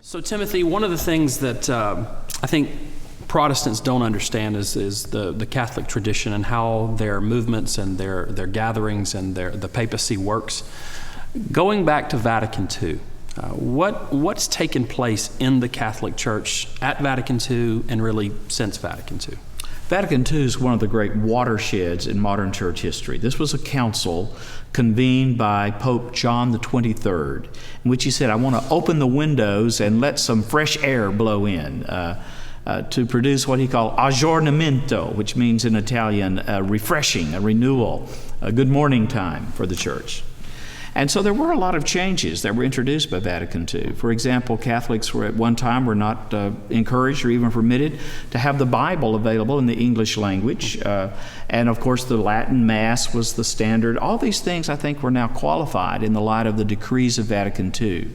So, Timothy, one of the things that I think Protestants don't understand is the Catholic tradition and how their movements and their gatherings and the papacy works. Going back to Vatican II, what's taken place in the Catholic Church at Vatican II and really since Vatican II? Vatican II is one of the great watersheds in modern church history. This was a council convened by Pope John the 23rd, in which he said, I want to open the windows and let some fresh air blow in to produce what he called aggiornamento, which means in Italian, refreshing, a renewal, a good morning time for the church. And so there were a lot of changes that were introduced by Vatican II. For example, Catholics were at one time were not encouraged or even permitted to have the Bible available in the English language. And of course, the Latin Mass was the standard. All these things, I think, were now qualified in the light of the decrees of Vatican II,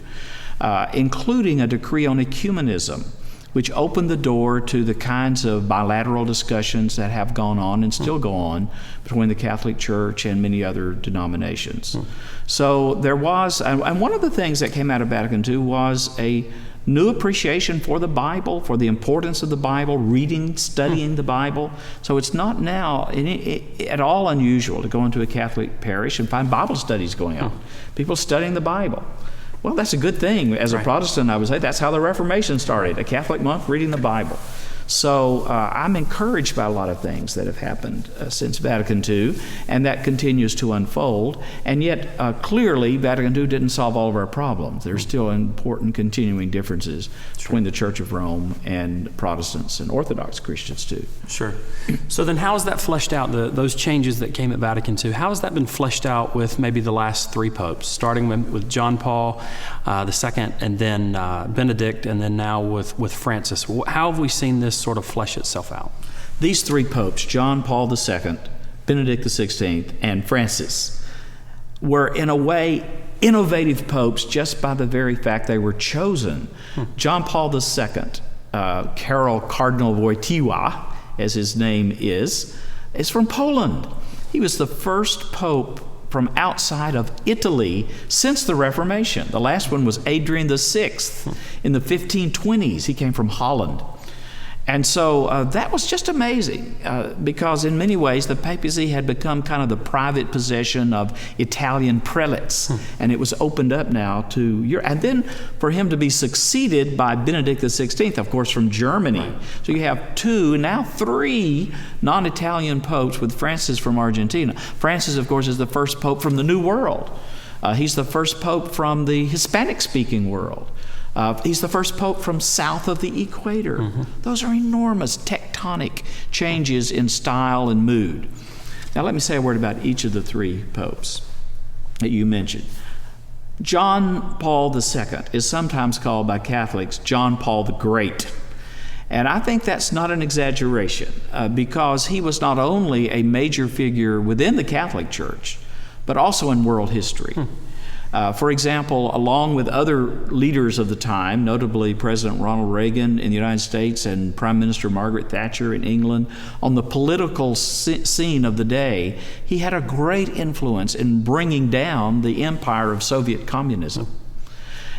including a decree on ecumenism, which opened the door to the kinds of bilateral discussions that have gone on and still go on between the Catholic Church and many other denominations. So there was, and one of the things that came out of Vatican II was a new appreciation for the Bible, for the importance of the Bible, reading, studying the Bible. So it's not now at all unusual to go into a Catholic parish and find Bible studies going on, people studying the Bible. Well, that's a good thing. As a Protestant, I would say that's how the Reformation started, a Catholic monk reading the Bible. So I'm encouraged by a lot of things that have happened since Vatican II, and that continues to unfold. And yet, clearly, Vatican II didn't solve all of our problems. There's still important continuing differences between the Church of Rome and Protestants and Orthodox Christians, too. Sure. So then how is that fleshed out, those changes that came at Vatican II? How has that been fleshed out with maybe the last three popes, starting with John Paul II, and then Benedict, and then now with Francis? How have we seen this sort of flesh itself out? These three popes, John Paul II, Benedict XVI, and Francis, were in a way innovative popes just by the very fact they were chosen. John Paul II, Karol Cardinal Wojtyła, as his name is from Poland. He was the first pope from outside of Italy since the Reformation. The last one was Adrian VI in the 1520s. He came from Holland. And so that was just amazing because in many ways the papacy had become kind of the private possession of Italian prelates, and it was opened up now to Europe. And then for him to be succeeded by Benedict XVI, of course, from Germany. So you have two, now three non-Italian popes with Francis from Argentina. Francis, of course, is the first pope from the New World. He's the first pope from the Hispanic-speaking world. He's the first pope from south of the equator. Those are enormous tectonic changes in style and mood. Now let me say a word about each of the three popes that you mentioned. John Paul II is sometimes called by Catholics John Paul the Great. And I think that's not an exaggeration because he was not only a major figure within the Catholic Church, but also in world history. For example, along with other leaders of the time, notably President Ronald Reagan in the United States and Prime Minister Margaret Thatcher in England, on the political scene of the day, he had a great influence in bringing down the empire of Soviet communism.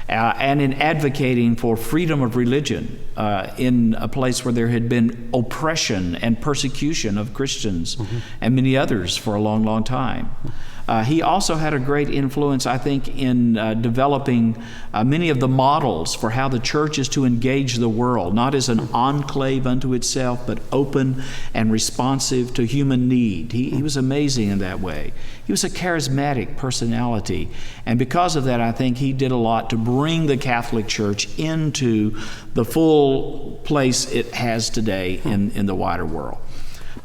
And in advocating for freedom of religion in a place where there had been oppression and persecution of Christians and many others for a long, long time. He also had a great influence, I think, in developing many of the models for how the church is to engage the world, not as an enclave unto itself, but open and responsive to human need. He was amazing in that way. He was a charismatic personality, and because of that, I think he did a lot to bring the Catholic Church into the full place it has today in the wider world.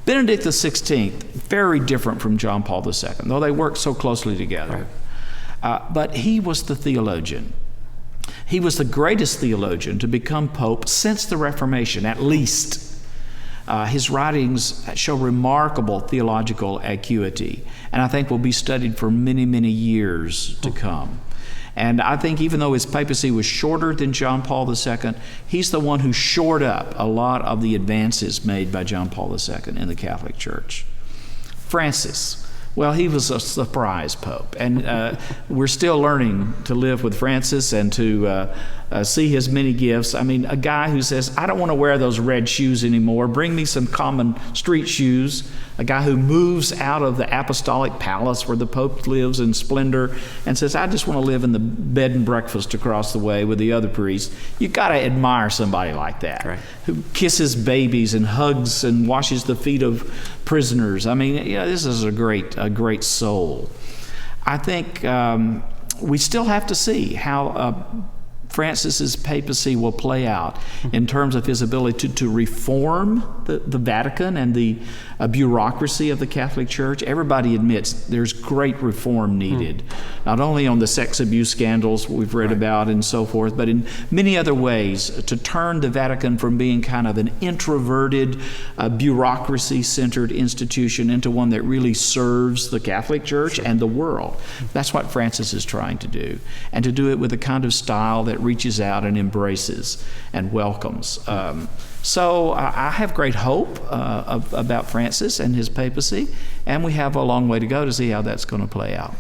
Benedict XVI, very different from John Paul II, though they worked so closely together. But he was the theologian. He was the greatest theologian to become pope since the Reformation, at least. His writings show remarkable theological acuity, and I think will be studied for many, many years to come. And I think even though his papacy was shorter than John Paul II, he's the one who shored up a lot of the advances made by John Paul II in the Catholic Church. Francis, well, he was a surprise pope, and we're still learning to live with Francis and to see his many gifts. I mean, a guy who says, I don't want to wear those red shoes anymore. Bring me some common street shoes. A guy who moves out of the apostolic palace where the Pope lives in splendor and says, I just want to live in the bed and breakfast across the way with the other priests. You've got to admire somebody like that, right, who kisses babies and hugs and washes the feet of prisoners. I mean, this is a great soul. I think we still have to see how Francis's papacy will play out in terms of his ability to reform the Vatican and the bureaucracy of the Catholic Church. Everybody admits there's great reform needed, not only on the sex abuse scandals we've read about and so forth, but in many other ways to turn the Vatican from being kind of an introverted, bureaucracy-centered institution into one that really serves the Catholic Church and the world. That's what Francis is trying to do, and to do it with a kind of style that reaches out and embraces and welcomes. So I have great hope about Francis and his papacy, and we have a long way to go to see how that's going to play out.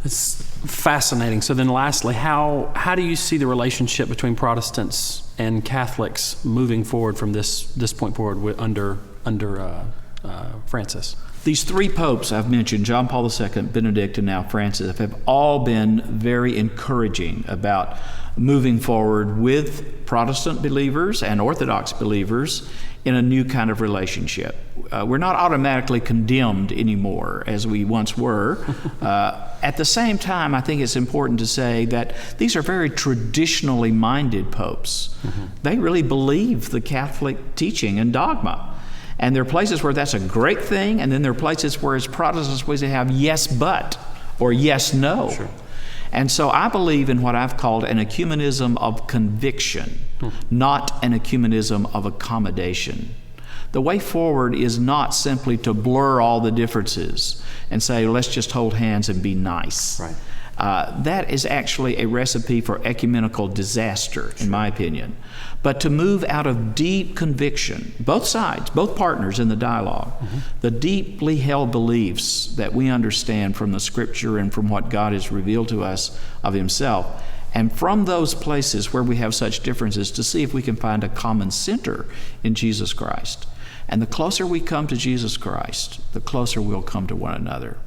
It's fascinating. So then lastly, how do you see the relationship between Protestants and Catholics moving forward from this point forward under Francis? These three popes I've mentioned, John Paul II, Benedict, and now Francis, have all been very encouraging about moving forward with Protestant believers and Orthodox believers in a new kind of relationship. We're not automatically condemned anymore as we once were. At the same time, I think it's important to say that these are very traditionally minded popes. They really believe the Catholic teaching and dogma. And there are places where that's a great thing, and then there are places where as Protestants we have yes but or yes no. Sure. And so I believe in what I've called an ecumenism of conviction, not an ecumenism of accommodation. The way forward is not simply to blur all the differences and say, let's just hold hands and be nice. Right. That is actually a recipe for ecumenical disaster, in my opinion. But to move out of deep conviction, both sides, both partners in the dialogue, the deeply held beliefs that we understand from the Scripture and from what God has revealed to us of Himself, and from those places where we have such differences, to see if we can find a common center in Jesus Christ. And the closer we come to Jesus Christ, the closer we'll come to one another.